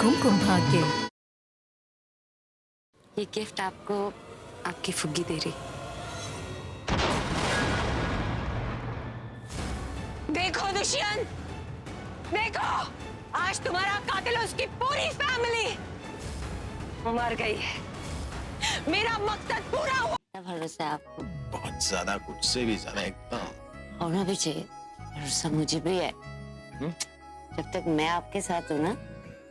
कुमकुम भाग्य। ये गिफ्ट आपको आपकी फुग्गी दे रही। देखो दुष्यंत, देखो आज तुम्हारा कातिल और उसकी पूरी फैमिली मर गई है। मेरा मकसद पूरा हुआ। क्या भरोसा है आपको? बहुत ज्यादा, कुछ से भी ज्यादा एकदम। होना भी चाहिए, भरोसा मुझे भी है। जब तक मैं आपके साथ हूँ ना,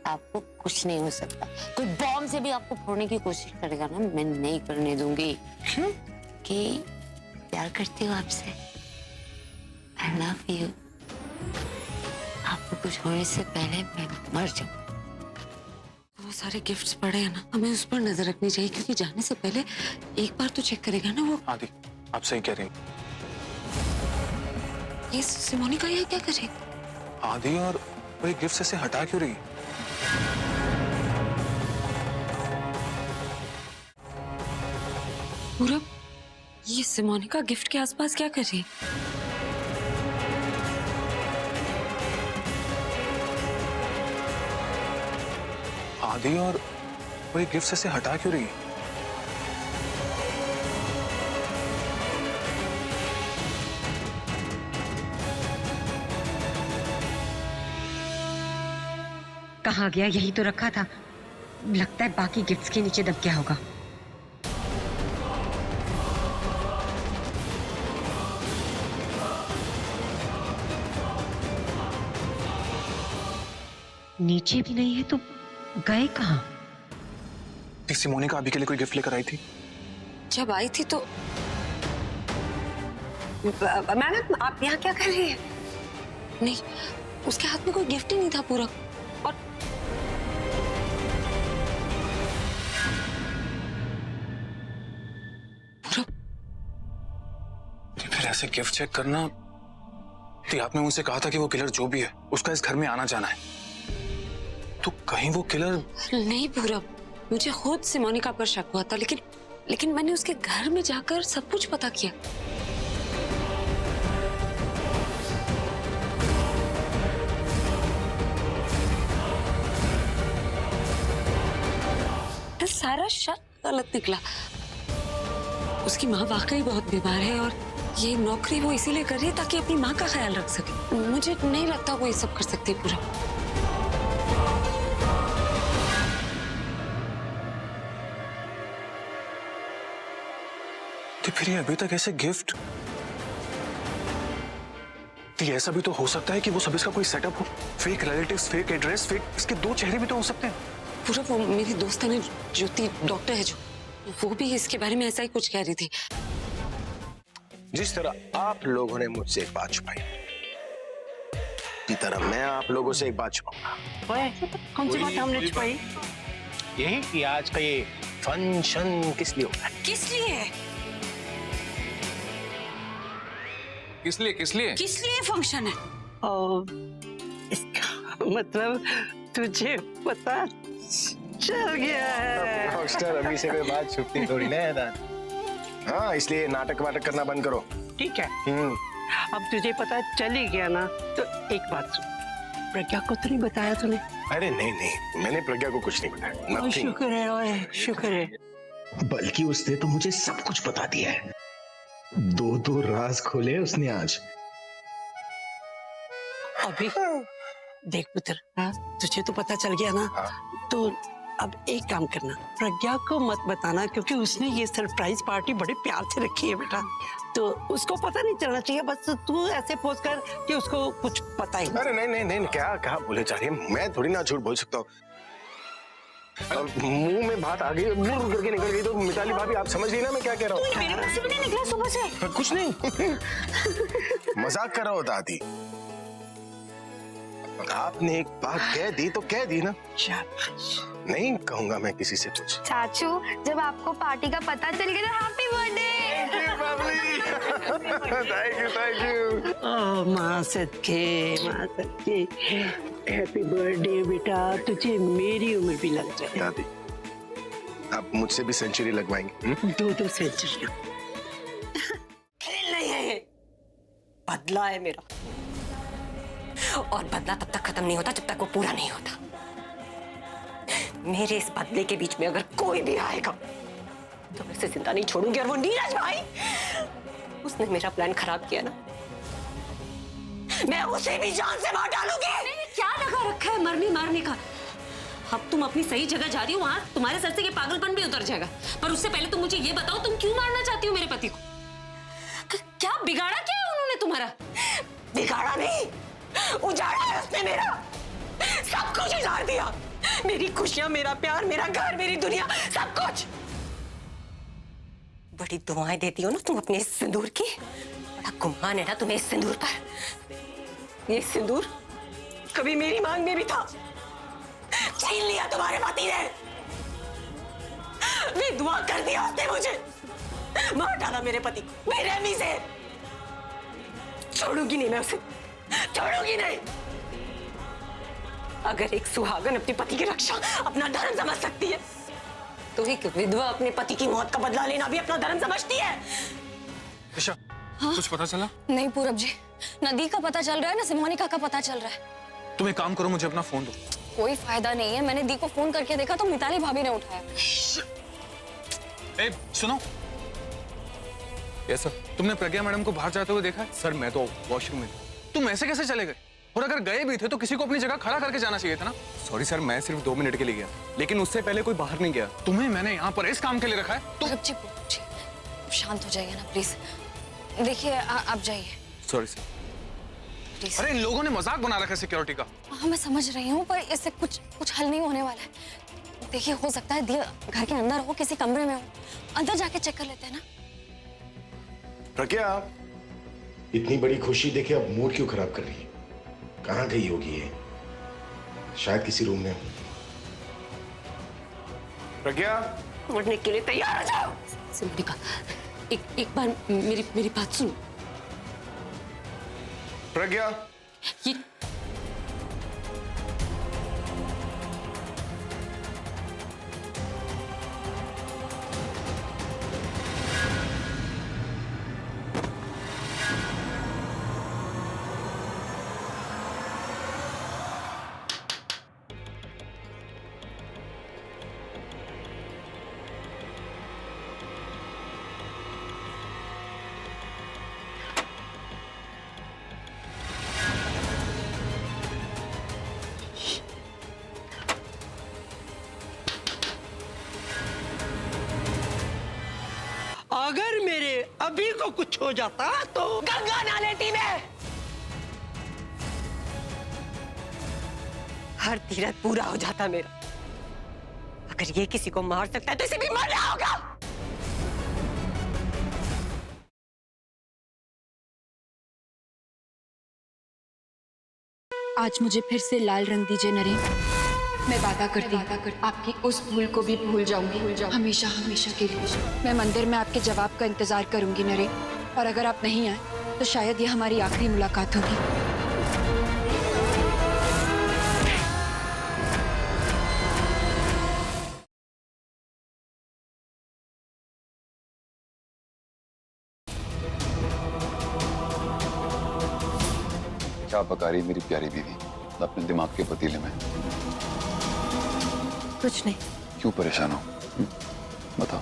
आपको कुछ नहीं हो सकता। कोई बॉम्ब से भी आपको फोड़ने की कोशिश करेगा ना, मैं नहीं करने दूंगी। क्यों? कि प्यार करती हूँ आपसे। I love you। आपको कुछ होने से पहले मैं मर जाऊँ। वो सारे गिफ्ट्स पड़े हैं ना, हमें उस पर नजर रखनी चाहिए, क्योंकि जाने से पहले एक बार तो चेक करेगा ना वो। आदि, आप सही कह रही हैं। ये सिमोनी का ये क्या करे? आदि, और वही गिफ्ट से हटा क्यों रही? पूरब, ये सिमोनी का गिफ्ट के आसपास क्या कर रही? आदि, और वही गिफ्ट से हटा क्यों रही? कहाँ गया? यही तो रखा था। लगता है बाकी गिफ्ट्स के नीचे दब गया होगा। नीचे भी नहीं है तो गए कहाँ? सिमोनी का अभी के लिए कोई गिफ्ट लेकर आई थी? जब आई थी तो मैडम, आप यहाँ क्या कर रही हैं? नहीं, उसके हाथ में कोई गिफ्ट ही नहीं था पूरब। और पूरब, फिर ऐसे गिफ्ट चेक करना। तो आपने मुझसे कहा था कि वो किलर जो भी है उसका इस घर में आना जाना है, तो कहीं वो किलर। नहीं पूरब, मुझे खुद सिमोनी का पर शक हुआ था, लेकिन मैंने उसके घर में जाकर सब कुछ पता किया। सारा शक गलत निकला। उसकी माँ वाकई बहुत बीमार है, और ये नौकरी वो इसीलिए कर रही है ताकि अपनी माँ का ख्याल रख सके। मुझे नहीं लगता वो ये सब कर सकती पूरा। तो फिर ये अभी तक ऐसे गिफ्ट। तो ऐसा भी तो हो सकता है कि वो सब इसका कोई सेटअप हो। Fake relatives, fake address, fake इसके दो चेहरे भी तो हो सकते हैं। पूरा वो मेरी दोस्त है ना, ज्योति डॉक्टर है जो, वो भी इसके बारे में ऐसा ही कुछ कह रही थी। जिस तरह आप लोगों ने मुझसे एक बात छुपाई, इसी तरह मैं आप लोगों से एक बात छुपाऊंगा। कौन सी बात हमने छुपाई? यही कि आज का ये फंक्शन किस लिए हो रहा है? किस लिए? किस लिए किस लिए किस लिए फंक्शन है? इसका मतलब तुझे पता चल गया है। रॉकस्टार, अभी से कोई बात छुपती थोड़ी ना है दादा। हाँ, इसलिए नाटक वाटक करना बंद करो। ठीक है। अब तुझे पता चल ही गया ना, तो एक बात सुन, प्रज्ञा को तो नहीं बताया तूने? अरे नहीं नहीं, मैंने प्रज्ञा को कुछ नहीं बताया। Nothing। शुक्र है ओए, शुक्र है। बल्कि उसने तो मुझे सब कुछ बता दिया है। दो राज खोले उसने आज। अभी देख पुत्र, तुझे तो पता चल गया ना। तो अब एक काम करना, प्रज्ञा को मत बताना, क्योंकि उसने ये सरप्राइज पार्टी बड़े प्यार से रखी है बेटा, तो उसको पता नहीं चलना चाहिए। बस तू ऐसे पोज कर कि उसको कुछ पता ही। अरे नहीं नहीं नहीं, क्या कहा बोले जा रही है? मैं थोड़ी ना झूठ बोल सकता हूँ। मुंह में बात आ गई, मुंह करके निकल गई तो मिताली भाभी आप समझ रही ना मैं क्या कह रहा हूँ? मेरे मुंह से भी नहीं निकला सुबह से। कुछ नहीं। मजाक कर रहा हो दादी। आपने एक बात कह दी तो कह दी ना। नहीं कहूंगा मैं किसी से कुछ। चाचू, जब आपको पार्टी का पता चल गया तो happy birthday. Thank you. Oh माँ सदके, माँ सदके, हैप्पी बर्थडे बेटा। तुझे मेरी उम्र भी लग जाए। दादी, आप मुझसे भी सेंचुरी लगवाएंगे? 2 सेंचुरियां। खेल नहीं है, बदला है मेरा। और बदला तब तक खत्म नहीं होता जब तक वो पूरा नहीं होता। मेरे इस बदले के बीच में अगर कोई भी आएगा तो मैं उसे जिंदा नहीं छोड़ूंगी। और वो नीरज भाई, उसने मेरा प्लान खराब किया ना, मैं उसे भी जान से मार डालूंगी। क्या लगा रखा है मरने मारने का? अब तुम अपनी सही जगह जा रही हो, वहां तुम्हारे सर से ये पागलपन भी उतर जाएगा। पर उससे पहले तुम मुझे ये बताओ, तुम क्यों मारना चाहती हो मेरे पति को? क्या बिगाड़ा क्या है उन्होंने तुम्हारा? बिगाड़ा नहीं, उजाड़ा है उसने मेरा। सब कुछ उजाड़ दिया, मेरी खुशियां, मेरा प्यार, मेरा घर, मेरी दुनिया, सब कुछ। बड़ी दुआएं देती हो ना तुम अपने इस सिंदूर की। बड़ा गुमान है ना तुम्हें इस सिंदूर पर। ये सिंदूर कभी मेरी मांग में भी था, छीन लिया तुम्हारे पति ने। विधवा कर दिया उसने मुझे, मार डाला मेरे पति को बेरहमी से। छोड़ूंगी नहीं मैं उसे, छोड़ूंगी नहीं। अगर एक सुहागन अपने पति की रक्षा अपना धर्म समझ सकती है, तो एक विधवा अपने पति की मौत का बदला लेना भी अपना धर्म समझती है। ईशा, कुछ पता चला? नहीं पूरब जी, ना दी का पता चल रहा है ना सिमोनिका का पता चल रहा है। तुम एक काम करो, मुझे अपना फोन दो। कोई फायदा नहीं है, मैंने दी को फोन करके देखा तो मिताली भाभी ने उठाया। ए, सुनो। Yes sir. तुमने प्रज्ञा मैडम को बाहर जाते हुए देखा है? सर मैं तो वॉशरूम में। तुम ऐसे कैसे चले गए? और अगर गए भी थे तो किसी को अपनी जगह खड़ा करके जाना चाहिए था ना। सॉरी सर, मैं सिर्फ 2 मिनट के लिए गया, लेकिन उससे पहले कोई बाहर नहीं गया। तुम्हें मैंने यहाँ पर इस काम के लिए रखा है तो पूरब जी शांत हो जाइए ना प्लीज। देखिए आप जाइए। Sorry sir. प्लीज। अरे इन लोगों ने मजाक बना रखा है सिक्योरिटी का। हाँ मैं समझ रही हूँ, पर इससे कुछ हल नहीं होने वाला है। देखिए हो सकता है दी घर के अंदर हो, किसी कमरे में हो, अंदर जाके चेक कर लेते हैं ना। प्रज्ञा, इतनी बड़ी खुशी देखे अब मूड क्यों खराब कर रही है? कहाँ गई होगी ये? शायद किसी रूम में। प्रज्ञा, मरने के लिए तैयार हो जाओ। सिमोनिका, एक बार मेरी बात सुनो। प्रज्ञा, ये अगर मेरे अभी को कुछ हो जाता तो गंगा ना लेती मैं। हर तीरथ पूरा हो जाता मेरा। अगर ये किसी को मार सकता है तो इसे भी मरना होगा। आज मुझे फिर से लाल रंग दीजिए नरेन। मैं वादा करती आपकी उस भूल को भी भूल जाऊंगी, हमेशा हमेशा के लिए। मैं मंदिर में आपके जवाब का इंतजार करूंगी नरेन, और अगर आप नहीं आए तो शायद ये हमारी आखिरी मुलाकात होगी। क्या पका रही मेरी प्यारी बीवी अपने दिमाग के पतीले में? कुछ नहीं। क्यों परेशान हो? बताओ।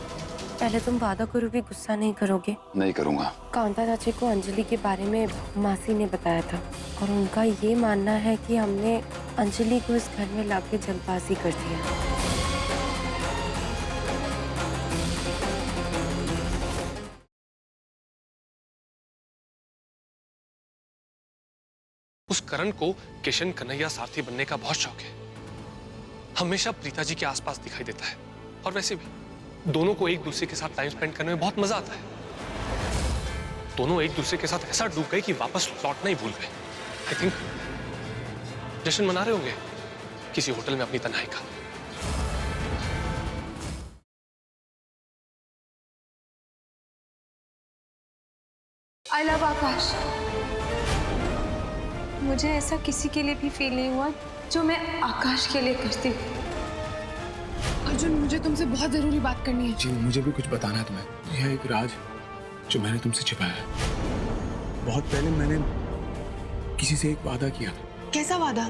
पहले तुम वादा करो कि गुस्सा नहीं करोगे। नहीं करूंगा। कांता चाची को अंजलि के बारे में मासी ने बताया था, और उनका ये मानना है कि हमने अंजलि को इस घर में लाके जल्दबाजी कर दिया। उस करण को किशन कन्हैया सारथी बनने का बहुत शौक है। हमेशा प्रीता जी के आसपास दिखाई देता है, और वैसे भी दोनों को एक दूसरे के साथ टाइम स्पेंड करने में बहुत मजा आता है। दोनों एक दूसरे के साथ ऐसा डूब गए कि वापस लौटना ही भूल गए। आई थिंक जश्न मना रहे होंगे किसी होटल में अपनी तन्हाई का। आई लव आकाश। मुझे ऐसा किसी के लिए भी फील नहीं हुआ जो मैं आकाश के लिए करती हूँ। अर्जुन, मुझे तुमसे बहुत जरूरी बात करनी है। जी, मुझे भी कुछ बताना है तुम्हें। यह एक राज जो मैंने तुमसे छिपाया है। बहुत पहले मैंने किसी से एक वादा किया। कैसा वादा?